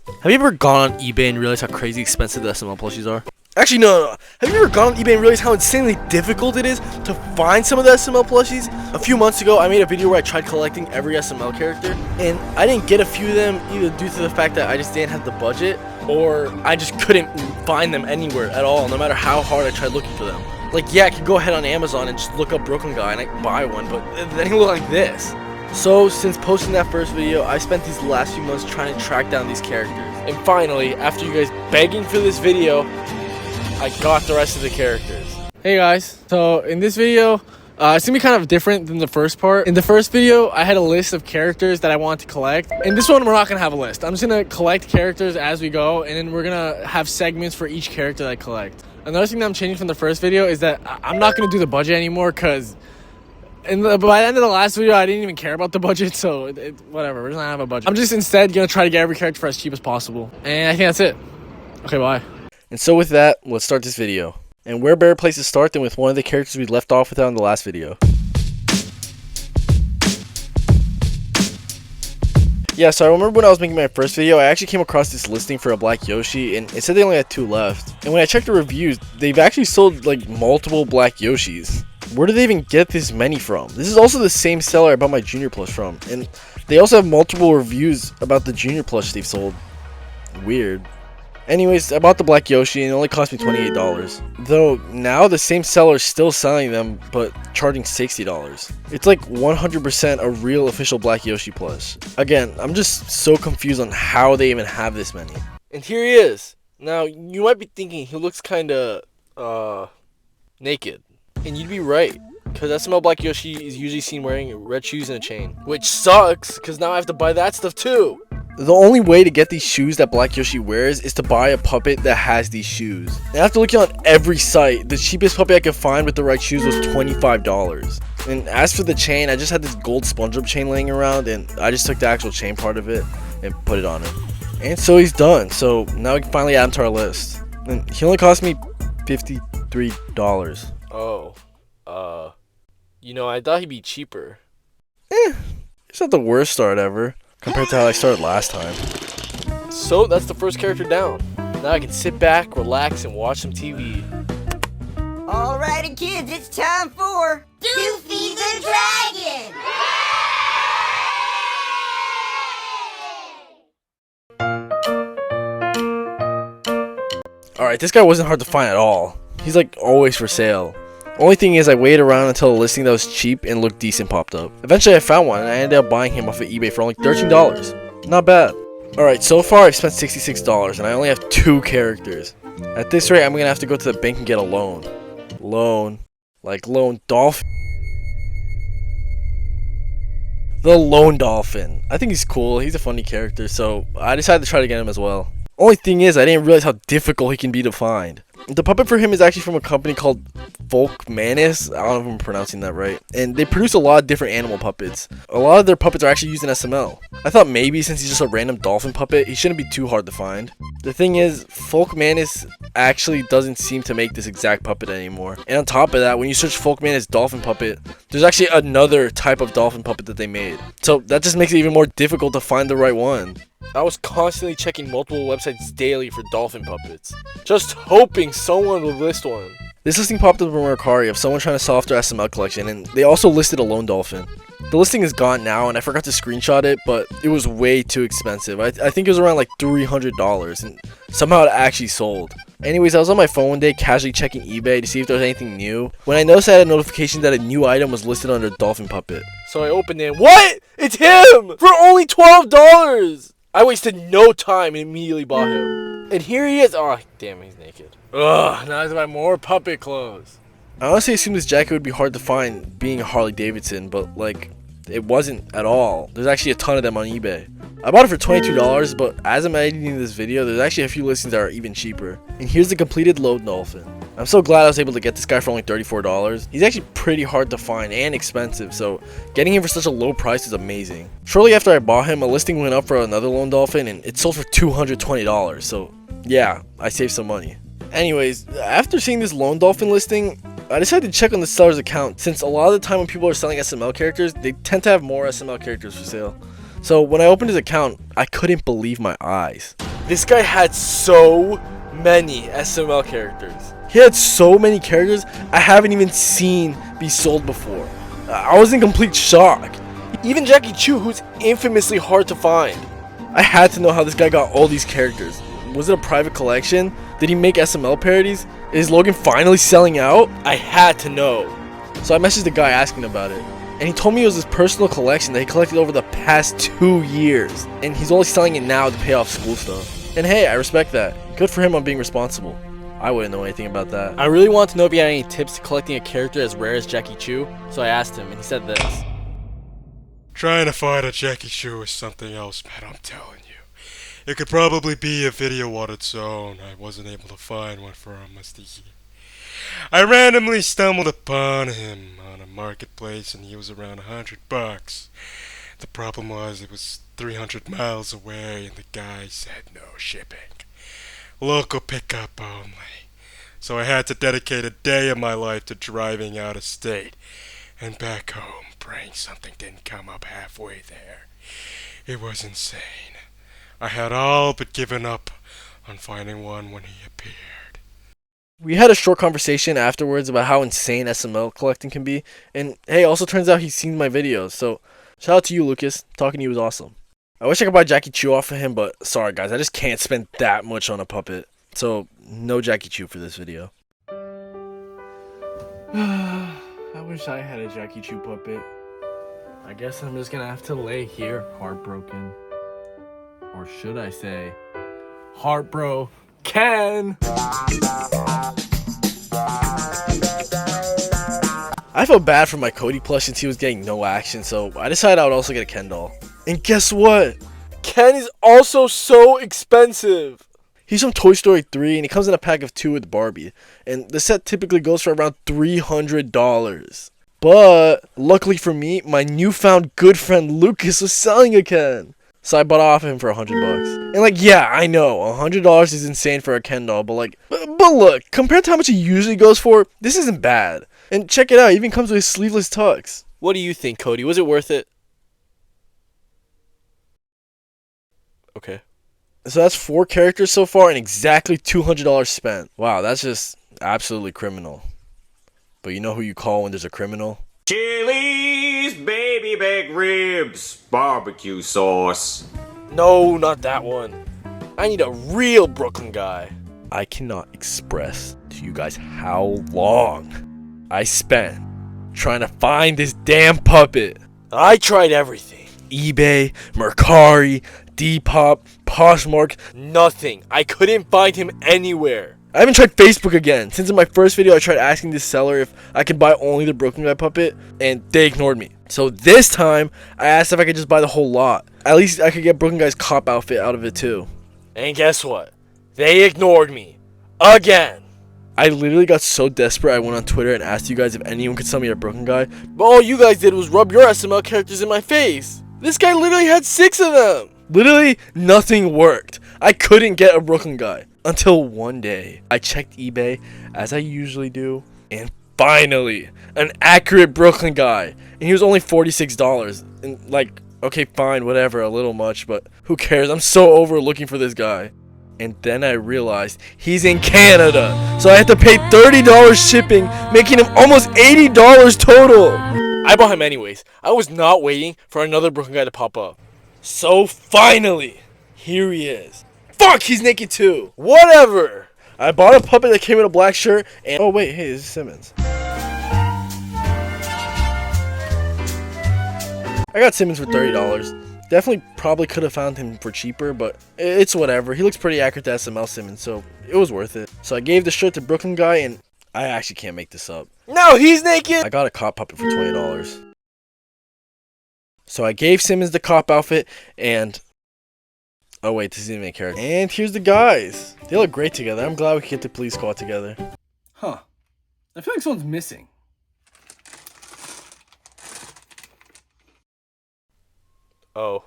Have you ever gone on eBay and realized how crazy expensive the SML plushies are? Actually, no. Have you ever gone on eBay and realized how insanely difficult it is to find some of the SML plushies? A few months ago, I made a video where I tried collecting every SML character, and I didn't get a few of them either due to the fact that I just didn't have the budget, or I just couldn't find them anywhere at all, no matter how hard I tried looking for them. Like, yeah, I could go ahead on Amazon and just look up Brooklyn Guy and I could buy one, but then he look like this. So, since posting that first video, I spent these last few months trying to track down these characters. And finally, after you guys begging for this video, I got the rest of the characters. Hey guys, so in this video, it's gonna be kind of different than the first part. In the first video, I had a list of characters that I wanted to collect. In this one, we're not gonna have a list. I'm just gonna collect characters as we go, and then we're gonna have segments for each character that I collect. Another thing that I'm changing from the first video is that I'm not gonna do the budget anymore, because by the end of the last video, I didn't even care about the budget, so whatever, we're just not gonna have a budget. I'm just instead gonna try to get every character for as cheap as possible. And I think that's it. Okay, bye. And so with that, let's start this video. And where better place to start than with one of the characters we left off without in the last video. Yeah, so I remember when I was making my first video, I actually came across this listing for a black Yoshi, and it said they only had 2 left. And when I checked the reviews, they've actually sold like multiple black Yoshis. Where do they even get this many from? This is also the same seller I bought my Junior plush from, and they also have multiple reviews about the Junior plush they've sold. Weird. Anyways, I bought the black Yoshi and it only cost me $28. Though now the same seller is still selling them, but charging $60. It's like 100% a real official black Yoshi plush. Again, I'm just so confused on how they even have this many. And here he is. Now, you might be thinking he looks kinda, naked. And you'd be right, because SML Black Yoshi is usually seen wearing red shoes and a chain. Which sucks, because now I have to buy that stuff too. The only way to get these shoes that Black Yoshi wears is to buy a puppet that has these shoes. And after looking on every site, the cheapest puppet I could find with the right shoes was $25. And as for the chain, I just had this gold SpongeBob chain laying around, and I just took the actual chain part of it and put it on him. And so he's done. So now we can finally add him to our list. And he only cost me $53. Oh, you know, I thought he'd be cheaper. It's not the worst start ever, compared to how I started last time. So, that's the first character down. Now I can sit back, relax, and watch some TV. Alrighty kids, it's time for Dolphin the Dragon! Alright, this guy wasn't hard to find at all. He's like always for sale. Only thing is I waited around until a listing that was cheap and looked decent popped up. Eventually I found one and I ended up buying him off of eBay for only $13. Not bad. Alright, so far I've spent $66 and I only have 2 characters. At this rate I'm gonna have to go to the bank and get a loan. Loan. Like loan Dolphin. The Lone Dolphin. I think he's cool. He's a funny character, so I decided to try to get him as well. Only thing is I didn't realize how difficult he can be to find. The puppet for him is actually from a company called Folk Manis. I don't know if I'm pronouncing that right. And they produce a lot of different animal puppets. A lot of their puppets are actually used in SML. I thought maybe since he's just a random dolphin puppet, he shouldn't be too hard to find. The thing is, Folk Manis actually doesn't seem to make this exact puppet anymore. And on top of that, when you search Folk Manis dolphin puppet, there's actually another type of dolphin puppet that they made. So that just makes it even more difficult to find the right one. I was constantly checking multiple websites daily for dolphin puppets, just hoping someone would list one. This listing popped up on Mercari of someone trying to sell off their SML collection, and they also listed a lone dolphin. The listing is gone now, and I forgot to screenshot it, but it was way too expensive. I think it was around like $300, and somehow it actually sold. Anyways, I was on my phone one day casually checking eBay to see if there was anything new, when I noticed I had a notification that a new item was listed under dolphin puppet. So I opened it, and what? It's him! For only $12! I wasted no time and immediately bought him. And here he is. Oh, damn, he's naked. Ugh, now I have to buy more puppet clothes. I honestly assumed this jacket would be hard to find being a Harley Davidson, but like, it wasn't at all. There's actually a ton of them on eBay. I bought it for $22, but as I'm editing this video, there's actually a few listings that are even cheaper. And here's the completed Lone Dolphin. I'm so glad I was able to get this guy for only $34. He's actually pretty hard to find and expensive, so getting him for such a low price is amazing. Shortly after I bought him, a listing went up for another Lone Dolphin and it sold for $220, so yeah, I saved some money. Anyways, after seeing this Lone Dolphin listing, I decided to check on the seller's account, since a lot of the time when people are selling SML characters, they tend to have more SML characters for sale. So when I opened his account, I couldn't believe my eyes. This guy had so many SML characters. He had so many characters I haven't even seen be sold before. I was in complete shock. Even Jackie Chu, who's infamously hard to find. I had to know how this guy got all these characters. Was it a private collection? Did he make SML parodies? Is Logan finally selling out? I had to know. So I messaged the guy asking about it. And he told me it was his personal collection that he collected over the past 2 years. And he's only selling it now to pay off school stuff. And hey, I respect that. Good for him on being responsible. I wouldn't know anything about that. I really wanted to know if he had any tips to collecting a character as rare as Jackie Chu. So I asked him and he said this. Trying to find a Jackie Chu is something else, man, I'm telling you. It could probably be a video on its own. I wasn't able to find one for almost a year. I randomly stumbled upon him on a marketplace and he was around $100. The problem was it was 300 miles away and the guy said no shipping. Local pickup only. So I had to dedicate a day of my life to driving out of state and back home, praying something didn't come up halfway there. It was insane. I had all but given up on finding one when he appeared. We had a short conversation afterwards about how insane SML collecting can be. And hey, also turns out he's seen my videos. So shout out to you, Lucas. Talking to you was awesome. I wish I could buy Jackie Chu off of him, but sorry guys, I just can't spend that much on a puppet. So no Jackie Chu for this video. I wish I had a Jackie Chu puppet. I guess I'm just gonna have to lay here heartbroken. Or should I say, Heartbro Ken! I felt bad for my Cody plush since he was getting no action, so I decided I would also get a Ken doll. And guess what? Ken is also so expensive! He's from Toy Story 3 and he comes in a pack of 2 with Barbie. And the set typically goes for around $300. But luckily for me, my newfound good friend Lucas was selling a Ken. So I bought off him for $100. And like, yeah, I know, $100 is insane for a Ken doll, but like, but look, compared to how much he usually goes for, this isn't bad. And check it out, it even comes with sleeveless tux. What do you think, Cody? Was it worth it? Okay. So that's 4 characters so far and exactly $200 spent. Wow, that's just absolutely criminal. But you know who you call when there's a criminal? Chili's baby back ribs, barbecue sauce. No, not that one. I need a real Brooklyn guy. I cannot express to you guys how long I spent trying to find this damn puppet. I tried everything. eBay, Mercari, Depop, Poshmark, nothing. I couldn't find him anywhere. I haven't tried Facebook again. Since in my first video I tried asking the seller if I could buy only the Brooklyn Guy puppet, and they ignored me. So this time, I asked if I could just buy the whole lot. At least I could get Brooklyn Guy's cop outfit out of it too. And guess what? They ignored me. Again. I literally got so desperate I went on Twitter and asked you guys if anyone could sell me a Brooklyn Guy. But all you guys did was rub your SML characters in my face. This guy literally had 6 of them. Literally nothing worked. I couldn't get a Brooklyn Guy. Until one day, I checked eBay, as I usually do, and finally, an accurate Brooklyn Guy. And he was only $46. And like, okay, fine, whatever, a little much, but who cares? I'm so over looking for this guy. And then I realized he's in Canada. So I had to pay $30 shipping, making him almost $80 total. I bought him anyways. I was not waiting for another Brooklyn Guy to pop up. So finally, here he is. Fuck, he's naked too. Whatever. I bought a puppet that came in a black shirt and... Oh wait, hey, this is Simmons. I got Simmons for $30. Definitely probably could have found him for cheaper, but it's whatever. He looks pretty accurate to SML Simmons, so it was worth it. So I gave the shirt to Brooklyn Guy and I actually can't make this up. No, he's naked! I got a cop puppet for $20. So I gave Simmons the cop outfit and... Oh wait, this isn't even a character. And here's the guys. They look great together. I'm glad we could get the police squad together. Huh. I feel like someone's missing. Oh.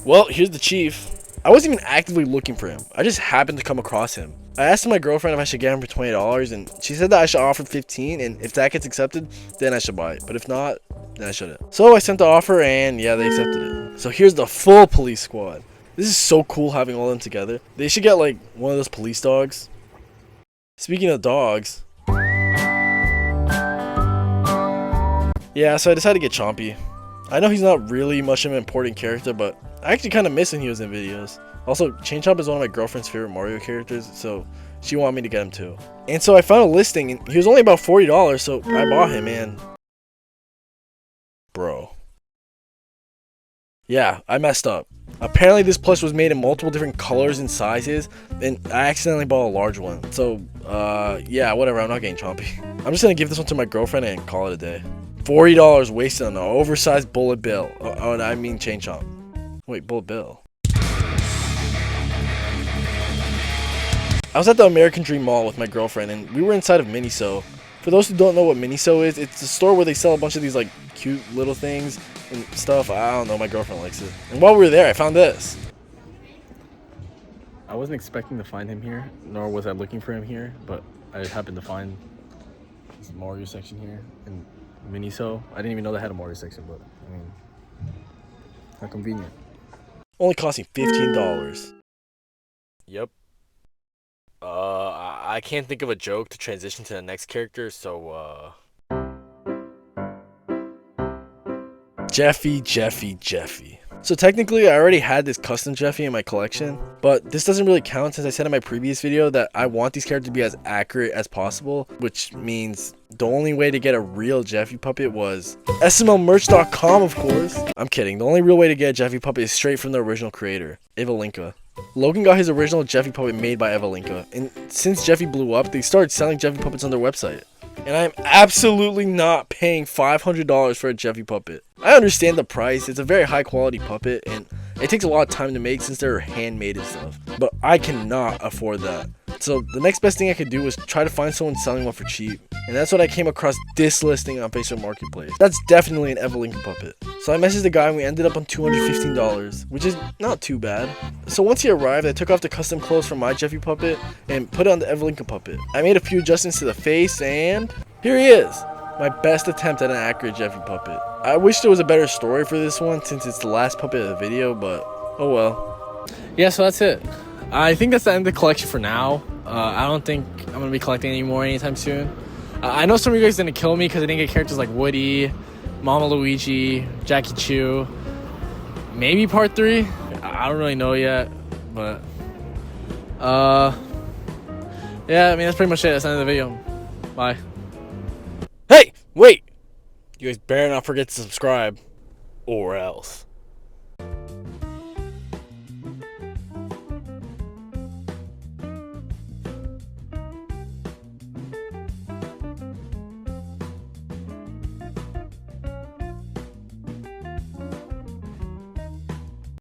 Well, here's the chief. I wasn't even actively looking for him. I just happened to come across him. I asked my girlfriend if I should get him for $20 and she said that I should offer $15 and if that gets accepted, then I should buy it. But if not, Nah, I shouldn't. So I sent the offer and yeah, they accepted it. So here's the full police squad. This is so cool having all of them together. They should get like one of those police dogs. Speaking of dogs. Yeah, so I decided to get Chompy. I know he's not really much of an important character, but I actually kind of miss when he was in videos. Also, Chomp is one of my girlfriend's favorite Mario characters, so she wanted me to get him too. And so I found a listing, and he was only about $40, so I bought him, and... Bro. Yeah, I messed up. Apparently this plush was made in multiple different colors and sizes, and I accidentally bought a large one. So, yeah, whatever, I'm not getting Chompy. I'm just gonna give this one to my girlfriend and call it a day. $40 wasted on an oversized bullet bill. Oh, I mean Chain Chomp. Wait, bullet bill. I was at the American Dream Mall with my girlfriend, and we were inside of Miniso. For those who don't know what Miniso is, it's a store where they sell a bunch of these like cute little things and stuff. I don't know, my girlfriend likes it. And while we were there, I found this. I wasn't expecting to find him here, nor was I looking for him here, but I happened to find this Mario section here in Miniso. I didn't even know they had a Mario section, but I mean, how convenient. Only costing $15. Yep. I can't think of a joke to transition to the next character, so, Jeffy. So technically, I already had this custom Jeffy in my collection, but this doesn't really count since I said in my previous video that I want these characters to be as accurate as possible, which means the only way to get a real Jeffy puppet was SMLmerch.com, of course. I'm kidding. The only real way to get a Jeffy puppet is straight from the original creator, Evelinka. Logan got his original Jeffy puppet made by Evelinka, and since Jeffy blew up, they started selling Jeffy puppets on their website. And I'm absolutely not paying $500 for a Jeffy puppet. I understand the price, it's a very high quality puppet, and it takes a lot of time to make since they're handmade and stuff. But I cannot afford that. So the next best thing I could do was try to find someone selling one for cheap. And that's when I came across this listing on Facebook Marketplace. That's definitely an Evelinka puppet. So I messaged the guy and we ended up on $215, which is not too bad. So once he arrived, I took off the custom clothes from my Jeffy puppet and put it on the Evelinka puppet. I made a few adjustments to the face and here he is. My best attempt at an accurate Jeffy puppet. I wish there was a better story for this one since it's the last puppet of the video, but oh well. Yeah, so that's it. I think that's the end of the collection for now. I don't think I'm going to be collecting anymore anytime soon. I know some of you guys didn't kill me because I didn't get characters like Woody, Mama Luigi, Jackie Chu. Maybe part 3. I don't really know yet, but yeah, I mean that's pretty much it. That's the end of the video. Bye. Hey, wait! You guys better not forget to subscribe, or else.